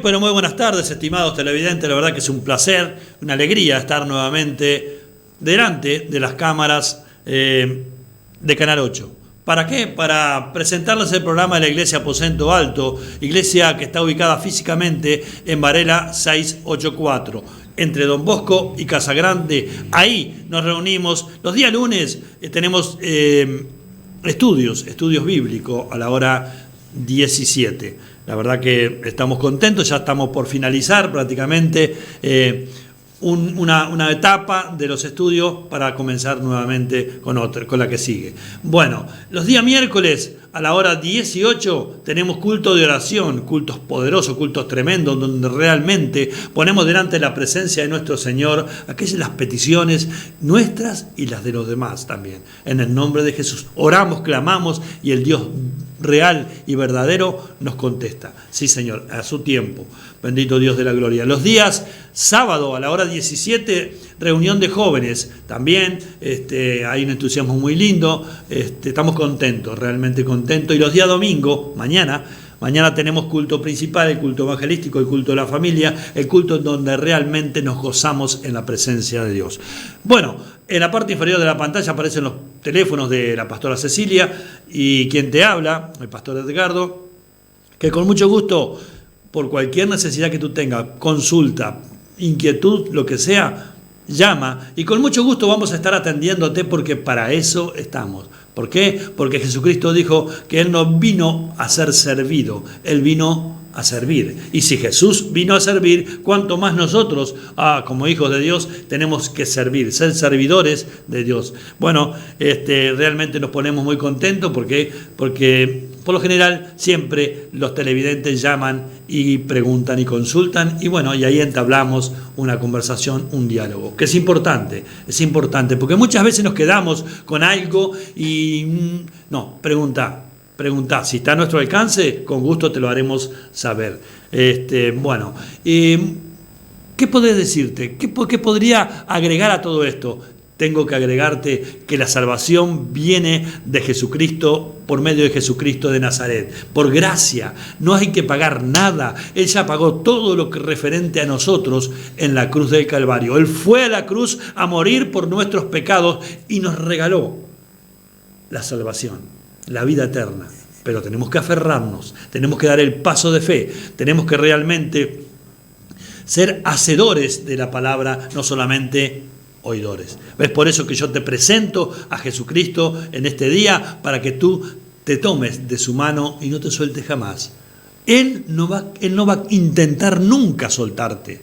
pero muy buenas tardes, estimados televidentes. La verdad que es un placer, una alegría estar nuevamente delante de las cámaras de Canal 8. ¿Para qué? Para presentarles el programa de la Iglesia Aposento Alto, iglesia que está ubicada físicamente en Varela 684, entre Don Bosco y Casagrande. Ahí nos reunimos. Los días lunes tenemos estudios bíblicos a la hora 17. La verdad que estamos contentos, ya estamos por finalizar prácticamente una etapa de los estudios para comenzar nuevamente con la que sigue. Bueno, los días miércoles a la hora 18 tenemos culto de oración, cultos poderosos, cultos tremendos, donde realmente ponemos delante de la presencia de nuestro Señor aquellas peticiones nuestras y las de los demás también. En el nombre de Jesús oramos, clamamos y el Dios real y verdadero nos contesta. Sí, Señor, a su tiempo. Bendito Dios de la gloria. Los días sábado a la hora 17, reunión de jóvenes. También hay un entusiasmo muy lindo. Estamos contentos, realmente contentos. Y los días domingo, mañana tenemos culto principal, el culto evangelístico, el culto de la familia, el culto en donde realmente nos gozamos en la presencia de Dios. Bueno, en la parte inferior de la pantalla aparecen los teléfonos de la pastora Cecilia y quien te habla, el pastor Edgardo, que con mucho gusto, por cualquier necesidad que tú tengas, consulta, inquietud, lo que sea, llama y con mucho gusto vamos a estar atendiéndote porque para eso estamos. ¿Por qué? Porque Jesucristo dijo que Él no vino a ser servido, Él vino a servir. Y si Jesús vino a servir, ¿cuánto más nosotros, como hijos de Dios, tenemos que servir, ser servidores de Dios? Bueno, realmente nos ponemos muy contentos porque por lo general siempre los televidentes llaman y preguntan y consultan y bueno, y ahí entablamos una conversación, un diálogo, que es importante porque muchas veces nos quedamos con algo y no, pregunta, si está a nuestro alcance, con gusto te lo haremos saber. Bueno, ¿qué podés decirte? ¿Qué podría agregar a todo esto? Tengo que agregarte que la salvación viene de Jesucristo, por medio de Jesucristo de Nazaret. Por gracia, no hay que pagar nada. Él ya pagó todo lo que referente a nosotros en la cruz del Calvario. Él fue a la cruz a morir por nuestros pecados y nos regaló la salvación, la vida eterna. Pero tenemos que aferrarnos, tenemos que dar el paso de fe, tenemos que realmente ser hacedores de la palabra, no solamente oidores. ¿Ves? Por eso que yo te presento a Jesucristo en este día para que tú te tomes de su mano y no te sueltes jamás. Él no va a intentar nunca soltarte,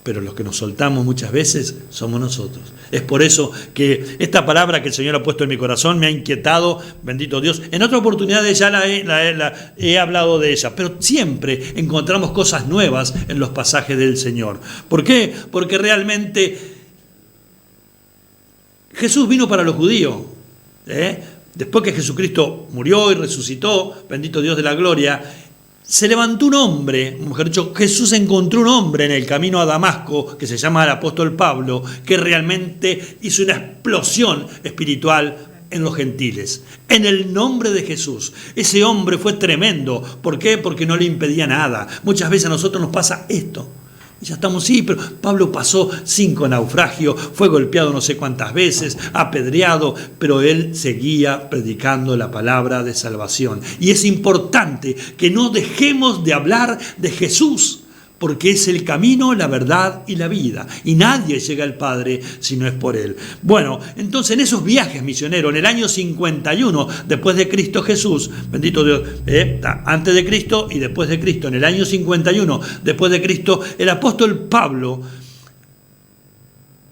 pero los que nos soltamos muchas veces somos nosotros. Es por eso que esta palabra que el Señor ha puesto en mi corazón me ha inquietado, bendito Dios. En otra oportunidad ya he hablado de ella, pero siempre encontramos cosas nuevas en los pasajes del Señor. ¿Por qué? Porque realmente Jesús vino para los judíos. Después que Jesucristo murió y resucitó, bendito Dios de la gloria, se levantó un hombre, mejor dicho, Jesús encontró un hombre en el camino a Damasco, que se llama el apóstol Pablo, que realmente hizo una explosión espiritual en los gentiles. En el nombre de Jesús. Ese hombre fue tremendo. ¿Por qué? Porque no le impedía nada. Muchas veces a nosotros nos pasa esto. Ya estamos, sí, pero Pablo pasó 5 naufragios, fue golpeado no sé cuántas veces, apedreado, pero él seguía predicando la palabra de salvación. Y es importante que no dejemos de hablar de Jesús, porque es el camino, la verdad y la vida. Y nadie llega al Padre si no es por Él. Bueno, entonces en esos viajes misioneros, en el año 51, después de Cristo Jesús, bendito Dios, antes de Cristo y después de Cristo, en el año 51, después de Cristo, el apóstol Pablo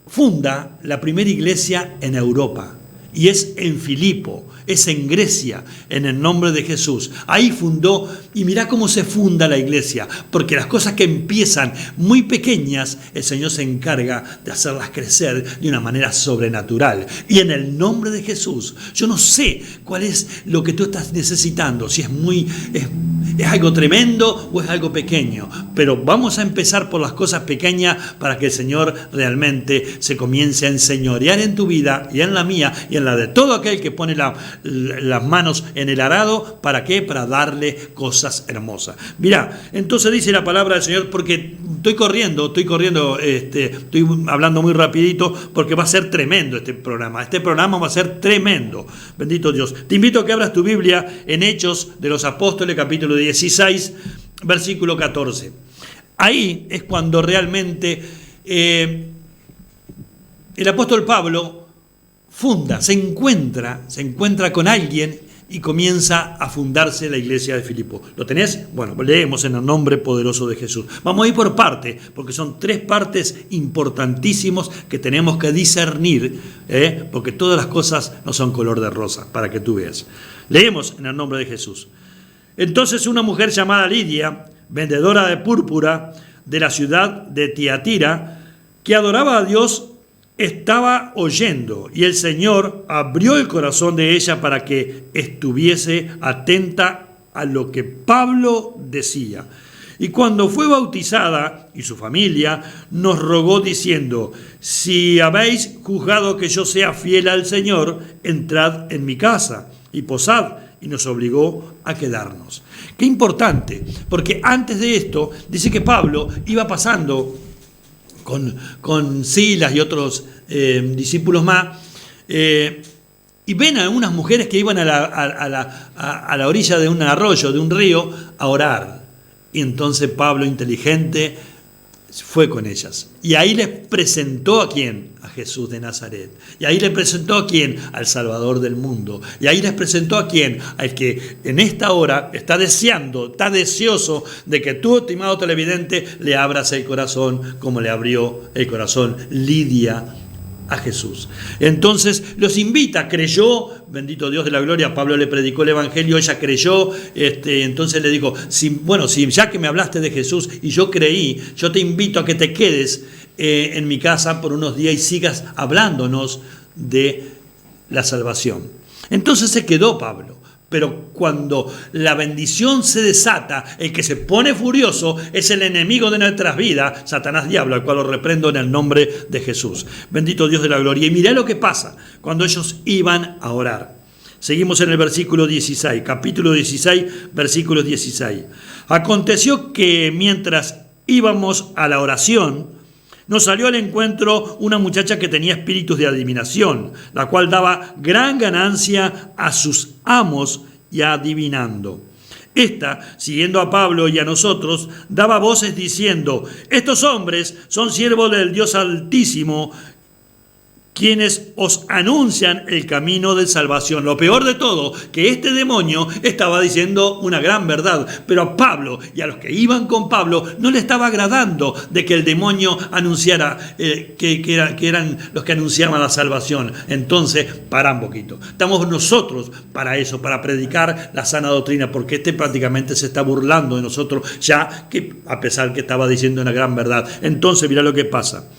funda la primera iglesia en Europa. Y es en Filipo, es en Grecia, en el nombre de Jesús. Ahí fundó, y mirá cómo se funda la iglesia, porque las cosas que empiezan muy pequeñas, el Señor se encarga de hacerlas crecer de una manera sobrenatural. Y en el nombre de Jesús, yo no sé cuál es lo que tú estás necesitando, si es ¿Es algo tremendo o es algo pequeño? Pero vamos a empezar por las cosas pequeñas para que el Señor realmente se comience a enseñorear en tu vida y en la mía y en la de todo aquel que pone las manos en el arado. ¿Para qué? Para darle cosas hermosas. Mirá, entonces dice la palabra del Señor, porque estoy corriendo, estoy hablando muy rapidito porque va a ser tremendo este programa. Este programa va a ser tremendo. Bendito Dios. Te invito a que abras tu Biblia en Hechos de los Apóstoles, capítulo 16, versículo 14. Ahí es cuando realmente el apóstol Pablo se encuentra con alguien y comienza a fundarse la iglesia de Filipo. ¿Lo tenés? Bueno, leemos en el nombre poderoso de Jesús. Vamos a ir por parte, porque son 3 partes importantísimos que tenemos que discernir, porque todas las cosas no son color de rosa, para que tú veas. Leemos en el nombre de Jesús. Entonces una mujer llamada Lidia, vendedora de púrpura de la ciudad de Tiatira, que adoraba a Dios, estaba oyendo, y el Señor abrió el corazón de ella para que estuviese atenta a lo que Pablo decía. Y cuando fue bautizada y su familia, nos rogó diciendo: si habéis juzgado que yo sea fiel al Señor, entrad en mi casa y posad. Y nos obligó a quedarnos. Qué importante, porque antes de esto dice que Pablo iba pasando con Silas y otros discípulos más, y ven a unas mujeres que iban a la orilla de un arroyo, de un río, a orar. Y entonces Pablo, inteligente, fue con ellas. Y ahí les presentó ¿a quién? A Jesús de Nazaret. Y ahí les presentó ¿a quién? Al Salvador del mundo. Y ahí les presentó ¿a quién? Al que en esta hora está deseoso de que tú, estimado televidente, le abras el corazón como le abrió el corazón Lidia a Jesús. Entonces los invita, creyó, bendito Dios de la gloria, Pablo le predicó el evangelio, ella creyó, entonces le dijo, si ya que me hablaste de Jesús y yo creí, yo te invito a que te quedes en mi casa por unos días y sigas hablándonos de la salvación. Entonces se quedó Pablo. Pero cuando la bendición se desata, el que se pone furioso es el enemigo de nuestras vidas, Satanás diablo, al cual lo reprendo en el nombre de Jesús. Bendito Dios de la gloria. Y mirá lo que pasa cuando ellos iban a orar. Seguimos en el versículo 16, capítulo 16, versículos 16. Aconteció que mientras íbamos a la oración, nos salió al encuentro una muchacha que tenía espíritus de adivinación, la cual daba gran ganancia a sus amos y adivinando. Esta, siguiendo a Pablo y a nosotros, daba voces diciendo: estos hombres son siervos del Dios Altísimo, quienes os anuncian el camino de salvación. Lo peor de todo, que este demonio estaba diciendo una gran verdad, pero a Pablo y a los que iban con Pablo no le estaba agradando de que el demonio anunciara que eran los que anunciaban la salvación. Entonces, para un poquito. Estamos nosotros para eso, para predicar la sana doctrina, porque prácticamente se está burlando de nosotros, ya que a pesar que estaba diciendo una gran verdad. Entonces, mira lo que pasa.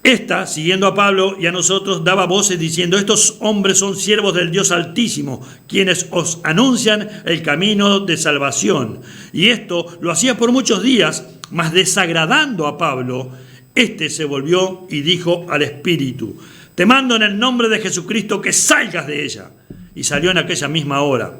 Esta, siguiendo a Pablo y a nosotros, daba voces diciendo: estos hombres son siervos del Dios Altísimo, quienes os anuncian el camino de salvación. Y esto lo hacía por muchos días, mas desagradando a Pablo, este se volvió y dijo al espíritu: te mando en el nombre de Jesucristo que salgas de ella. Y salió en aquella misma hora.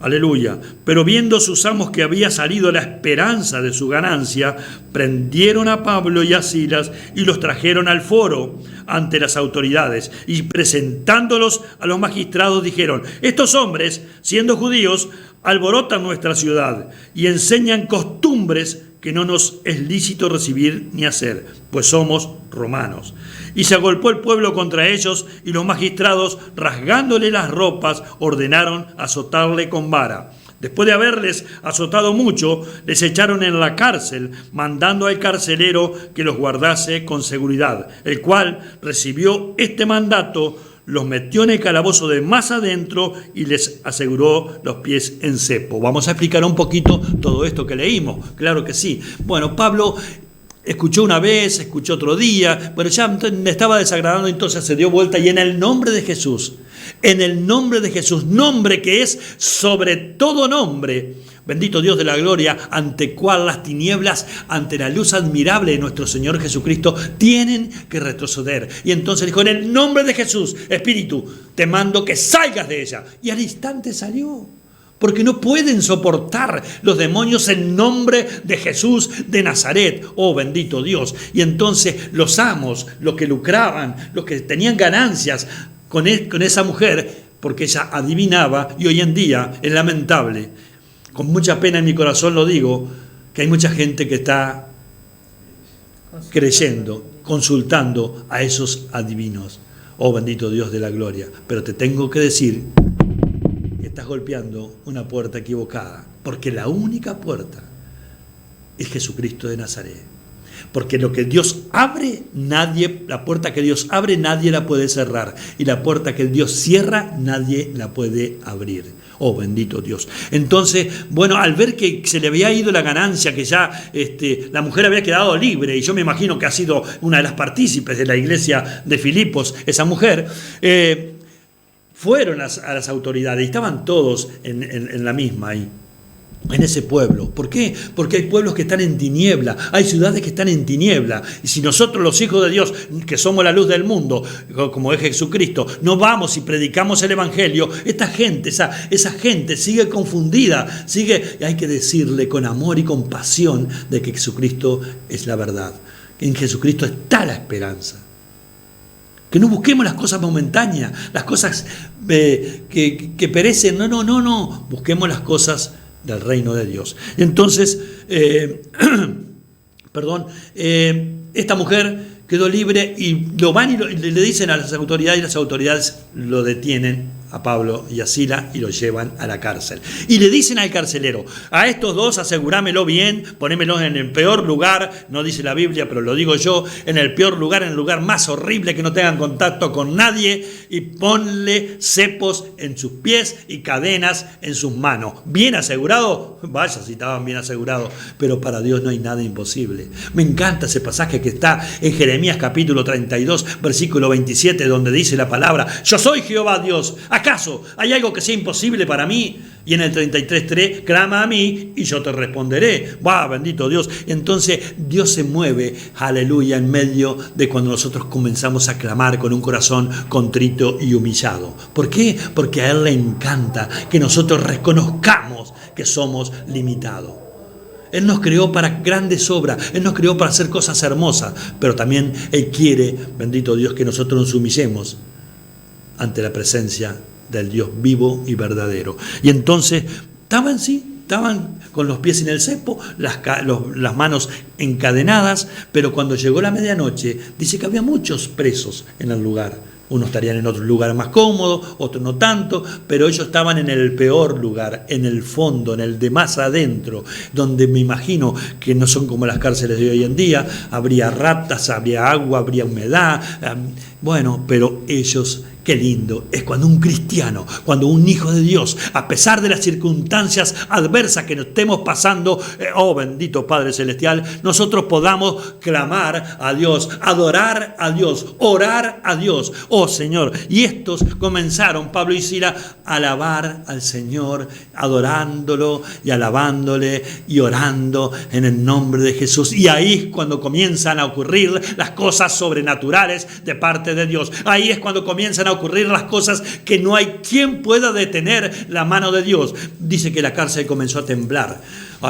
Aleluya. Pero viendo sus amos que había salido la esperanza de su ganancia, prendieron a Pablo y a Silas y los trajeron al foro ante las autoridades. Y presentándolos a los magistrados dijeron: estos hombres, siendo judíos, alborotan nuestra ciudad y enseñan costumbres que no nos es lícito recibir ni hacer, pues somos romanos. Y se agolpó el pueblo contra ellos, y los magistrados, rasgándole las ropas, ordenaron azotarle con vara. Después de haberles azotado mucho, les echaron en la cárcel, mandando al carcelero que los guardase con seguridad, el cual recibió este mandato, los metió en el calabozo de más adentro y les aseguró los pies en cepo. Vamos a explicar un poquito todo esto que leímos. Claro que sí. Bueno, Pablo escuchó una vez, escuchó otro día, pero ya me estaba desagradando, entonces se dio vuelta y en el nombre de Jesús, En el nombre de Jesús, nombre que es sobre todo nombre. Bendito Dios de la gloria, ante cual las tinieblas, ante la luz admirable de nuestro Señor Jesucristo, tienen que retroceder. Y entonces dijo, en el nombre de Jesús, Espíritu, te mando que salgas de ella. Y al instante salió. Porque no pueden soportar los demonios en nombre de Jesús de Nazaret. Oh, bendito Dios. Y entonces los amos, los que lucraban, los que tenían ganancias con esa mujer, porque ella adivinaba, y hoy en día es lamentable, con mucha pena en mi corazón lo digo, que hay mucha gente que está creyendo, consultando a esos adivinos. Oh, bendito Dios de la gloria. Pero te tengo que decir, estás golpeando una puerta equivocada, porque la única puerta es Jesucristo de Nazaret. Porque lo que Dios abre, la puerta que Dios abre, nadie la puede cerrar. Y la puerta que Dios cierra, nadie la puede abrir. Oh, bendito Dios. Entonces, bueno, al ver que se le había ido la ganancia, que ya la mujer había quedado libre, y yo me imagino que ha sido una de las partícipes de la iglesia de Filipos, esa mujer, fueron a las autoridades y estaban todos en la misma ahí, en ese pueblo. ¿Por qué? Porque hay pueblos que están en tiniebla, hay ciudades que están en tiniebla. Y si nosotros, los hijos de Dios, que somos la luz del mundo, como es Jesucristo, no vamos y predicamos el Evangelio, esta gente, esa gente sigue confundida, y hay que decirle con amor y compasión de que Jesucristo es la verdad. En Jesucristo está la esperanza. Que no busquemos las cosas momentáneas, las cosas que perecen. No. Busquemos las cosas del reino de Dios. Entonces, esta mujer quedó libre y lo van y le dicen a las autoridades, y las autoridades lo detienen a Pablo y a Sila y lo llevan a la cárcel. Y le dicen al carcelero, a estos dos asegurámelo bien, ponémelo en el peor lugar, no dice la Biblia, pero lo digo yo, en el peor lugar, en el lugar más horrible, que no tengan contacto con nadie, y ponle cepos en sus pies y cadenas en sus manos. ¿Bien asegurado? Vaya si estaban bien asegurados, pero para Dios no hay nada imposible. Me encanta ese pasaje que está en Jeremías capítulo 32, versículo 27, donde dice la palabra, yo soy Jehová Dios. ¿Acaso hay algo que sea imposible para mí? Y en el 33:3, clama a mí y yo te responderé. ¡Va, bendito Dios! Entonces Dios se mueve, aleluya, en medio de cuando nosotros comenzamos a clamar con un corazón contrito y humillado. ¿Por qué? Porque a Él le encanta que nosotros reconozcamos que somos limitados. Él nos creó para grandes obras, Él nos creó para hacer cosas hermosas, pero también Él quiere, bendito Dios, que nosotros nos humillemos ante la presencia del Dios vivo y verdadero. Y entonces estaban con los pies en el cepo, las manos encadenadas, pero cuando llegó la medianoche, dice que había muchos presos en el lugar. Unos estarían en otro lugar más cómodo, otros no tanto, pero ellos estaban en el peor lugar, en el fondo, en el de más adentro, donde me imagino que no son como las cárceles de hoy en día, habría ratas, habría agua, habría humedad, pero ellos... Qué lindo es cuando un cristiano, cuando un hijo de Dios, a pesar de las circunstancias adversas que nos estemos pasando, oh bendito Padre Celestial, nosotros podamos clamar a Dios, adorar a Dios, orar a Dios, oh Señor. Y estos comenzaron, Pablo y Sila, a alabar al Señor, adorándolo y alabándole y orando en el nombre de Jesús. Y ahí es cuando comienzan a ocurrir las cosas sobrenaturales de parte de Dios. Ahí es cuando comienzan a ocurrir las cosas que no hay quien pueda detener la mano de Dios. Dice que la cárcel comenzó a temblar,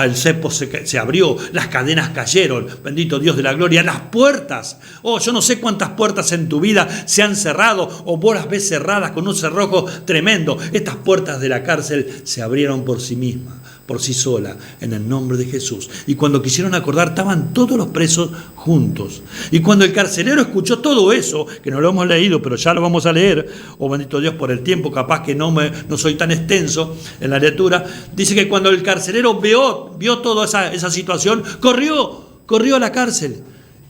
el cepo se abrió, las cadenas cayeron, bendito Dios de la gloria, las puertas, yo no sé cuántas puertas en tu vida se han cerrado o vos las ves cerradas con un cerrojo tremendo. Estas puertas de la cárcel se abrieron por sí mismas, por sí sola, en el nombre de Jesús. Y cuando quisieron acordar, estaban todos los presos juntos. Y cuando el carcelero escuchó todo eso, que no lo hemos leído, pero ya lo vamos a leer, bendito Dios por el tiempo, capaz que no soy tan extenso en la lectura, dice que cuando el carcelero vio toda esa situación, corrió a la cárcel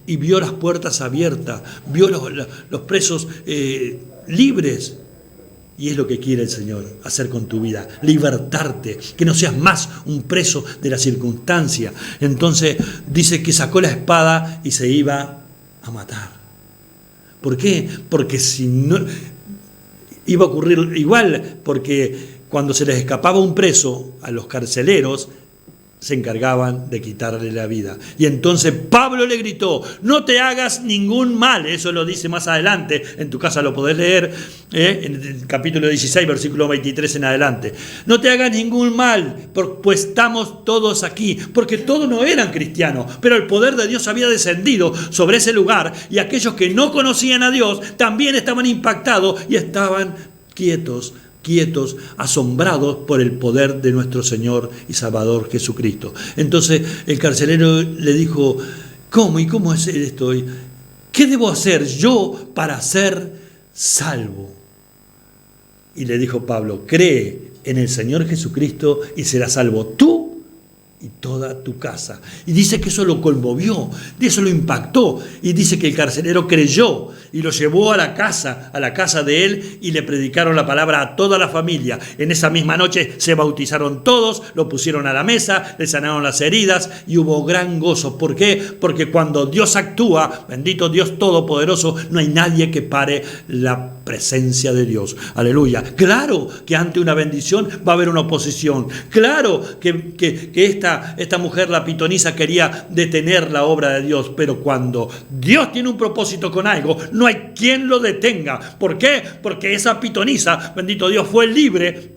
y vio las puertas abiertas, vio los presos libres. Y es lo que quiere el Señor hacer con tu vida, libertarte, que no seas más un preso de la circunstancia. Entonces dice que sacó la espada y se iba a matar. ¿Por qué? Porque si no... iba a ocurrir igual, porque cuando se les escapaba un preso a los carceleros, se encargaban de quitarle la vida. Y entonces Pablo le gritó: no te hagas ningún mal. Eso lo dice más adelante, en tu casa lo podés leer, en el capítulo 16, versículo 23 en adelante. No te hagas ningún mal, pues estamos todos aquí, porque todos no eran cristianos, pero el poder de Dios había descendido sobre ese lugar, y aquellos que no conocían a Dios también estaban impactados y estaban quietos, asombrados por el poder de nuestro Señor y Salvador Jesucristo. Entonces el carcelero le dijo: ¿cómo? ¿Y cómo es esto? ¿Qué debo hacer yo para ser salvo? Y le dijo Pablo: cree en el Señor Jesucristo y serás salvo tú y toda tu casa. Y dice que eso lo conmovió, eso lo impactó, y dice que el carcelero creyó y lo llevó a la casa de él, y le predicaron la palabra a toda la familia. En esa misma noche se bautizaron todos, lo pusieron a la mesa, le sanaron las heridas y hubo gran gozo. ¿Por qué? Porque cuando Dios actúa, bendito Dios Todopoderoso, no hay nadie que pare la presencia de Dios. Aleluya. Claro que ante una bendición va a haber una oposición. Claro que esta mujer, la pitonisa, quería detener la obra de Dios, pero cuando Dios tiene un propósito con algo, no hay quien lo detenga. ¿Por qué? Porque esa pitonisa, bendito Dios, fue libre.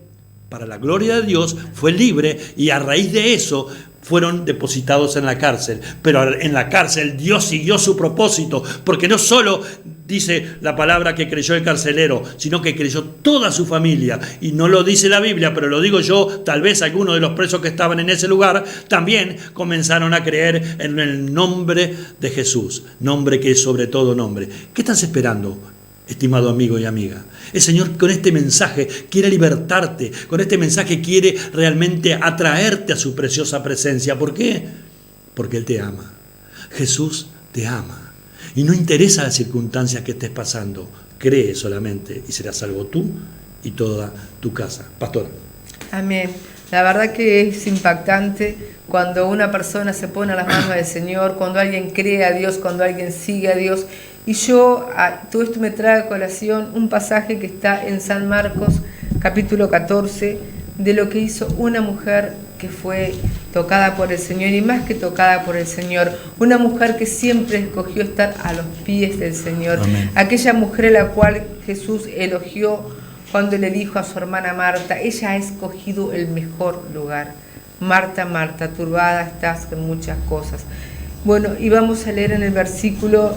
Para la gloria de Dios fue libre, y a raíz de eso fueron depositados en la cárcel. Pero en la cárcel Dios siguió su propósito, porque no solo dice la palabra que creyó el carcelero, sino que creyó toda su familia. Y no lo dice la Biblia, pero lo digo yo, tal vez algunos de los presos que estaban en ese lugar también comenzaron a creer en el nombre de Jesús, nombre que es sobre todo nombre. ¿Qué estás esperando, estimado amigo y amiga? El Señor con este mensaje quiere libertarte, con este mensaje quiere realmente atraerte a su preciosa presencia. ¿Por qué? Porque Él te ama. Jesús te ama. Y no interesa las circunstancias que estés pasando. Cree solamente y serás salvo tú y toda tu casa. Pastora. Amén. La verdad que es impactante cuando una persona se pone a las manos del Señor, cuando alguien cree a Dios, cuando alguien sigue a Dios. Y todo esto me trae a colación un pasaje que está en San Marcos, capítulo 14, de lo que hizo una mujer que fue tocada por el Señor, y más que tocada por el Señor, una mujer que siempre escogió estar a los pies del Señor. Amén. Aquella mujer a la cual Jesús elogió cuando le dijo a su hermana Marta: ella ha escogido el mejor lugar. Marta, Marta, turbada estás en muchas cosas. Bueno, y vamos a leer en el versículo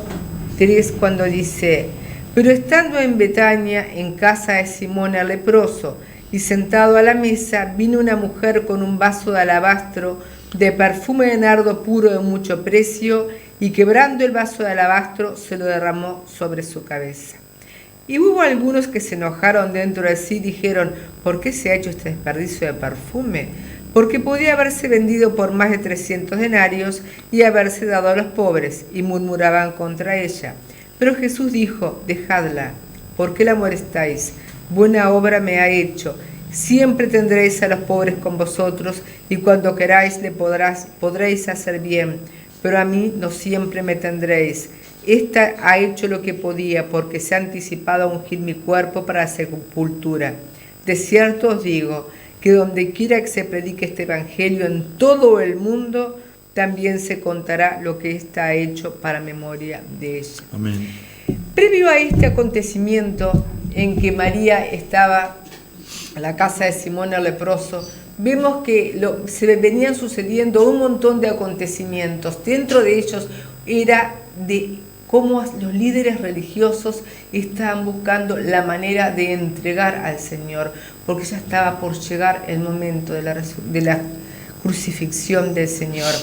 3 cuando dice: pero estando en Betania, en casa de Simón el leproso, y sentado a la mesa, vino una mujer con un vaso de alabastro de perfume de nardo puro de mucho precio, y quebrando el vaso de alabastro se lo derramó sobre su cabeza. Y hubo algunos que se enojaron dentro de sí y dijeron: ¿por qué se ha hecho este desperdicio de perfume? Porque podía haberse vendido por más de 300 denarios y haberse dado a los pobres, y murmuraban contra ella. Pero Jesús dijo: dejadla, ¿por qué la molestáis? Buena obra me ha hecho. Siempre tendréis a los pobres con vosotros, y cuando queráis le podréis hacer bien, pero a mí no siempre me tendréis. Esta ha hecho lo que podía, porque se ha anticipado a ungir mi cuerpo para la sepultura. De cierto os digo que donde quiera que se predique este evangelio en todo el mundo, también se contará lo que está hecho para memoria de ella. Amén. Previo a este acontecimiento en que María estaba en la casa de Simón el leproso, vemos que se venían sucediendo un montón de acontecimientos. Dentro de ellos era de cómo los líderes religiosos estaban buscando la manera de entregar al Señor, porque ya estaba por llegar el momento de la crucifixión del Señor.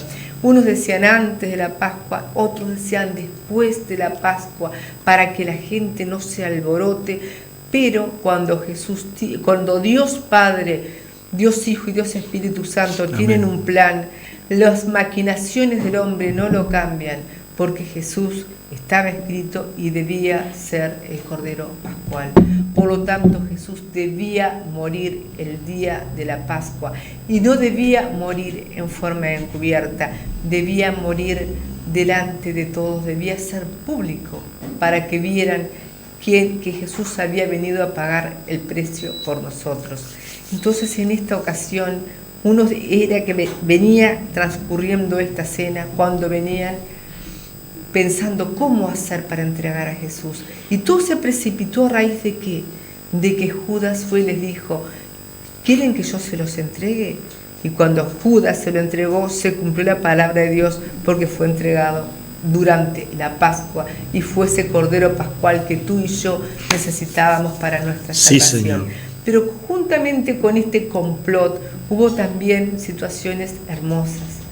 Unos decían antes de la Pascua, otros decían después de la Pascua, para que la gente no se alborote. Pero cuando Dios Padre, Dios Hijo y Dios Espíritu Santo tienen un plan, las maquinaciones del hombre no lo cambian, porque Jesús estaba escrito y debía ser el Cordero Pascual. Por lo tanto, Jesús debía morir el día de la Pascua, y no debía morir en forma encubierta, debía morir delante de todos, debía ser público para que vieran que Jesús había venido a pagar el precio por nosotros. Entonces en esta ocasión, uno era que venía transcurriendo esta cena, cuando venían pensando cómo hacer para entregar a Jesús. Y todo se precipitó a raíz de ¿qué? De que Judas fue y les dijo, ¿quieren que yo se los entregue? Y cuando Judas se lo entregó, se cumplió la palabra de Dios, porque fue entregado durante la Pascua y fue ese Cordero Pascual que tú y yo necesitábamos para nuestra salvación. Sí, Señor. Pero juntamente con este complot hubo también situaciones hermosas.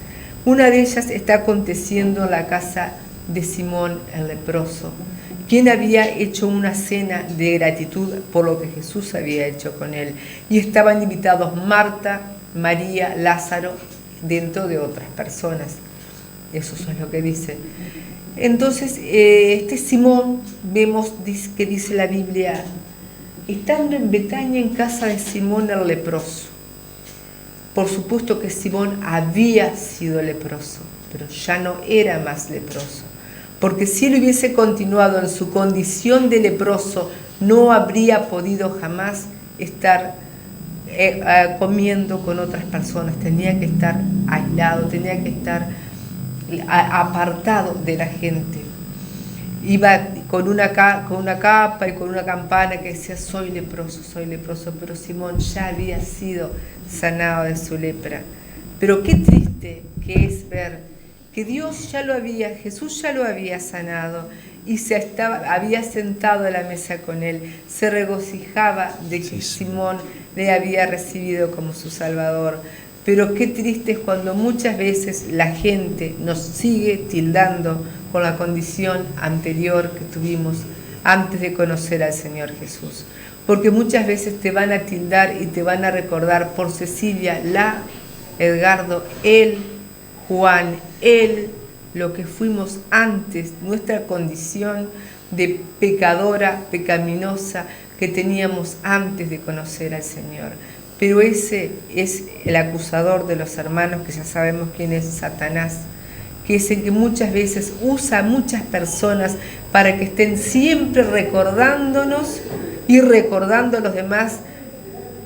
Una de ellas está aconteciendo en la casa de Simón el leproso, quien había hecho una cena de gratitud por lo que Jesús había hecho con él. Y estaban invitados Marta, María, Lázaro, dentro de otras personas. Eso es lo que dice. Entonces, este Simón, vemos que dice la Biblia, estando en Betania, en casa de Simón el leproso. Por supuesto que Simón había sido leproso, pero ya no era más leproso. Porque si él hubiese continuado en su condición de leproso, no habría podido jamás estar comiendo con otras personas. Tenía que estar aislado, tenía que estar apartado de la gente. Iba con una capa y con una campana que decía soy leproso, pero Simón ya había sido sanado de su lepra. Pero qué triste que es ver que Jesús ya lo había sanado y había sentado a la mesa con él, se regocijaba de que Simón le había recibido como su Salvador. Pero qué triste es cuando muchas veces la gente nos sigue tildando con la condición anterior que tuvimos antes de conocer al Señor Jesús. Porque muchas veces te van a tildar y te van a recordar por Cecilia, Edgardo, él, Juan, él, lo que fuimos antes, nuestra condición de pecadora, pecaminosa que teníamos antes de conocer al Señor. Pero ese es el acusador de los hermanos, que ya sabemos quién es, Satanás, que es el que muchas veces usa a muchas personas para que estén siempre recordándonos y recordando a los demás.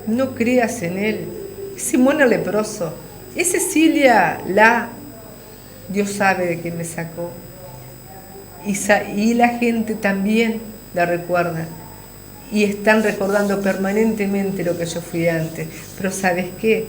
No creas en él. Es Simón el leproso. Es Cecilia, Dios sabe de quién me sacó. Y la gente también la recuerda. Y están recordando permanentemente lo que yo fui antes. Pero ¿sabes qué?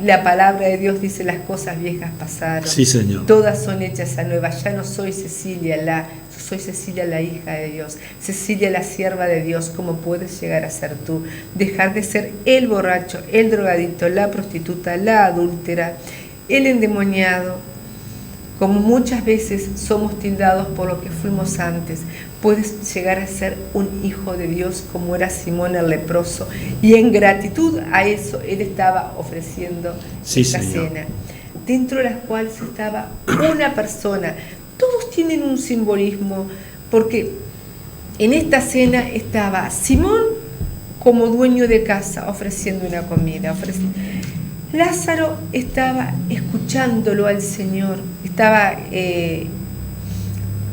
La palabra de Dios dice las cosas viejas pasaron. Sí, Señor. Todas son hechas a nuevas. Ya no soy Cecilia yo soy Cecilia la hija de Dios. Cecilia la sierva de Dios. ¿Cómo puedes llegar a ser tú? Dejar de ser el borracho, el drogadicto, la prostituta, la adúltera, el endemoniado. Como muchas veces somos tildados por lo que fuimos antes, puedes llegar a ser un hijo de Dios como era Simón el leproso. Y en gratitud a eso, él estaba ofreciendo esta cena, dentro de la cual estaba una persona. Todos tienen un simbolismo, porque en esta cena estaba Simón como dueño de casa ofreciendo una comida. Lázaro estaba escuchándolo al Señor, estaba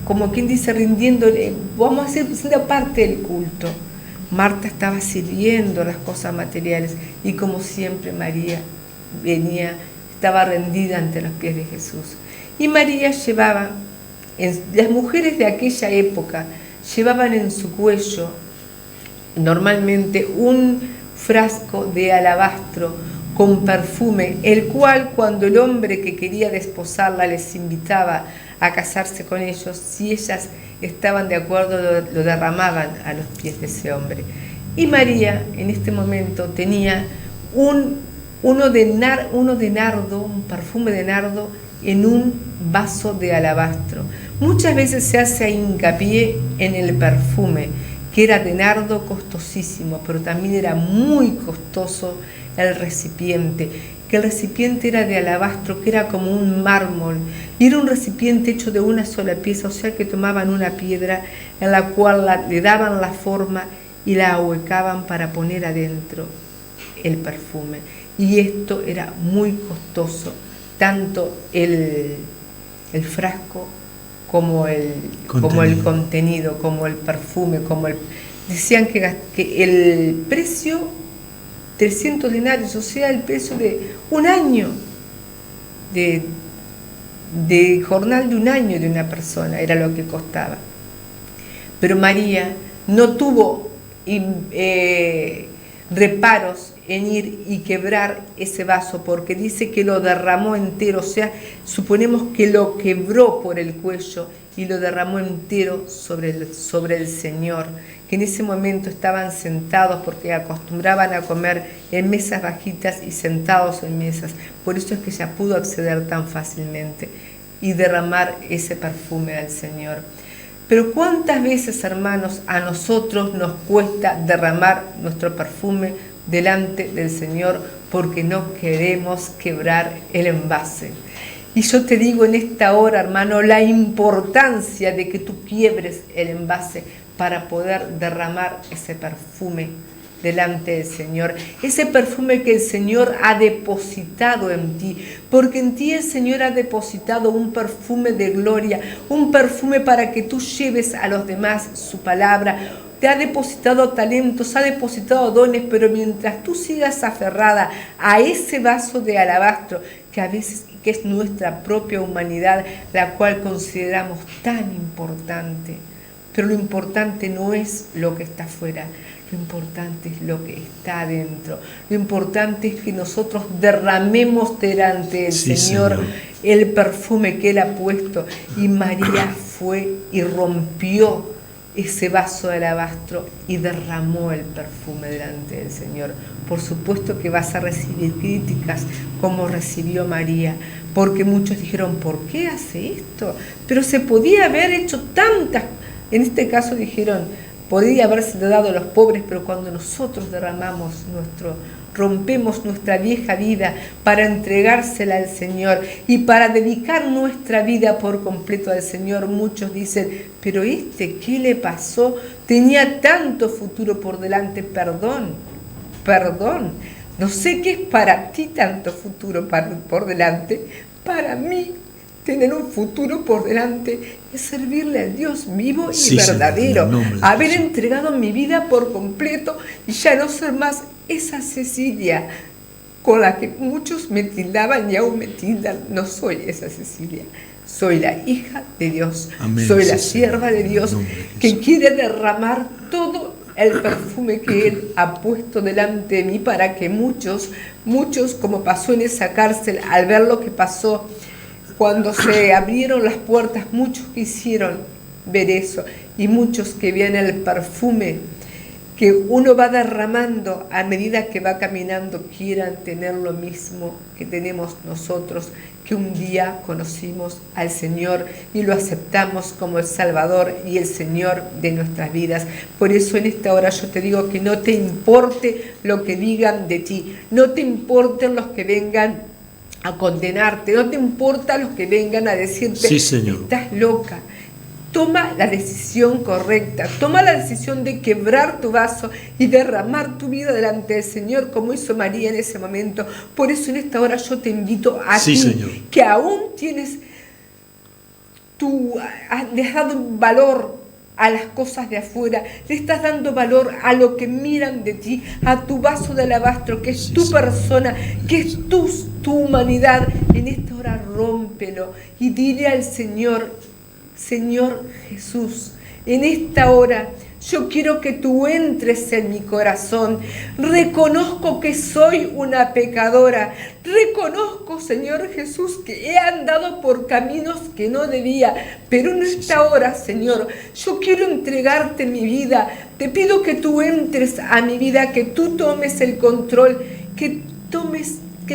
como quien dice rindiéndole, vamos a hacer siendo parte del culto. Marta estaba sirviendo las cosas materiales y como siempre María estaba rendida ante los pies de Jesús. Y María las mujeres de aquella época llevaban en su cuello normalmente un frasco de alabastro con perfume, el cual cuando el hombre que quería desposarla les invitaba a casarse con ellos, si ellas estaban de acuerdo, lo derramaban a los pies de ese hombre. Y María en este momento tenía uno de nardo, un perfume de nardo en un vaso de alabastro. Muchas veces se hace hincapié en el perfume, que era de nardo costosísimo, pero también era muy costoso el recipiente, que el recipiente era de alabastro, que era como un mármol, y era un recipiente hecho de una sola pieza, o sea que tomaban una piedra en la cual le daban la forma y la ahuecaban para poner adentro el perfume. Y esto era muy costoso, tanto el frasco como el contenido, como el perfume, decían que el precio, 300 denarios, o sea, el precio de un año, de jornal de un año de una persona, era lo que costaba. Pero María no tuvo reparos en ir y quebrar ese vaso, porque dice que lo derramó entero, o sea, suponemos que lo quebró por el cuello y lo derramó entero sobre el Señor, que en ese momento estaban sentados porque acostumbraban a comer en mesas bajitas y sentados en mesas. Por eso es que ella pudo acceder tan fácilmente y derramar ese perfume al Señor. Pero ¿cuántas veces, hermanos, a nosotros nos cuesta derramar nuestro perfume delante del Señor porque no queremos quebrar el envase? Y yo te digo en esta hora, hermano, la importancia de que tú quiebres el envase para poder derramar ese perfume delante del Señor, ese perfume que el Señor ha depositado en ti, porque en ti el Señor ha depositado un perfume de gloria, un perfume para que tú lleves a los demás su palabra. Te ha depositado talentos, ha depositado dones, pero mientras tú sigas aferrada a ese vaso de alabastro, que a veces que es nuestra propia humanidad, la cual consideramos tan importante, pero lo importante no es lo que está afuera, lo importante es lo que está adentro. Lo importante es que nosotros derramemos delante del Señor el perfume que Él ha puesto. Y María fue y rompió ese vaso de alabastro y derramó el perfume delante del Señor. Por supuesto que vas a recibir críticas como recibió María, porque muchos dijeron, ¿por qué hace esto? Pero se podía haber hecho tantas. En este caso dijeron, podría haberse dado a los pobres, pero cuando nosotros rompemos nuestra vieja vida para entregársela al Señor y para dedicar nuestra vida por completo al Señor, muchos dicen, pero ¿qué le pasó? Tenía tanto futuro por delante, perdón, no sé qué es para ti tanto futuro por delante, para mí tener un futuro por delante es servirle al Dios vivo y verdadero, haber entregado mi vida por completo y ya no ser más esa Cecilia con la que muchos me tildaban y aún me tildan. No soy esa Cecilia, soy la hija de Dios. Amén. Soy la sierva de Dios que quiere derramar todo el perfume que Él ha puesto delante de mí para que muchos, como pasó en esa cárcel, al ver lo que pasó, cuando se abrieron las puertas, muchos quisieron ver eso y muchos que vean el perfume que uno va derramando a medida que va caminando, quieran tener lo mismo que tenemos nosotros, que un día conocimos al Señor y lo aceptamos como el Salvador y el Señor de nuestras vidas. Por eso en esta hora yo te digo que no te importe lo que digan de ti, no te importen los que vengan a condenarte, no te importa los que vengan a decirte, estás loca. Toma la decisión correcta, toma la decisión de quebrar tu vaso y derramar tu vida delante del Señor, como hizo María en ese momento. Por eso en esta hora yo te invito a ti, que aún le has dado un valor a las cosas de afuera, le estás dando valor a lo que miran de ti, a tu vaso de alabastro, que es tu persona, que es tu humanidad. En esta hora rómpelo y dile al Señor, Señor Jesús, en esta hora yo quiero que tú entres en mi corazón. Reconozco que soy una pecadora. Reconozco, Señor Jesús, que he andado por caminos que no debía. Pero en esta hora, Señor, yo quiero entregarte mi vida. Te pido que tú entres a mi vida, que tú tomes el control, que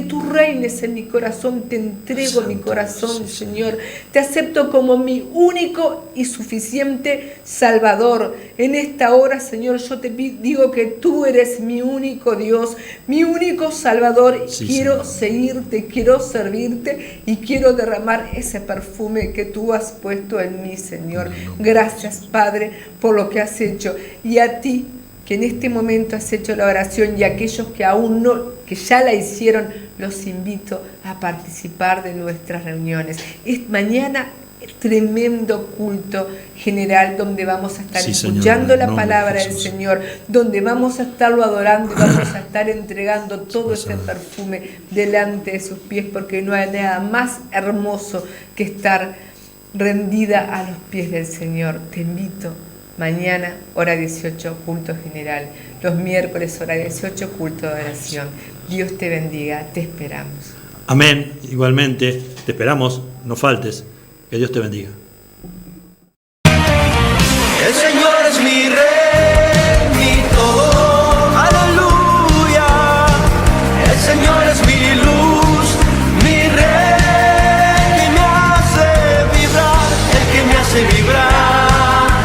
tú reines en mi corazón. Te entrego mi corazón, Señor. Te acepto como mi único y suficiente Salvador. En esta hora, Señor, yo te digo que tú eres mi único Dios, mi único Salvador. Quiero seguirte, quiero servirte y quiero derramar ese perfume que tú has puesto en mí, Señor. Gracias, Padre, por lo que has hecho. Y a ti, que en este momento has hecho la oración, y a aquellos que aún no, que ya la hicieron, los invito a participar de nuestras reuniones. Mañana tremendo culto general donde vamos a estar Sí, Señor, escuchando en el la nombre de palabra del Jesús. Señor, donde vamos a estarlo adorando y vamos a estar entregando todo ese Pasado. perfume delante de sus pies, porque no hay nada más hermoso que estar rendida a los pies del Señor. Te invito mañana, hora 18, culto general. Los miércoles, hora 18, culto de oración. Dios te bendiga, te esperamos. Amén. Igualmente, te esperamos, no faltes. Que Dios te bendiga.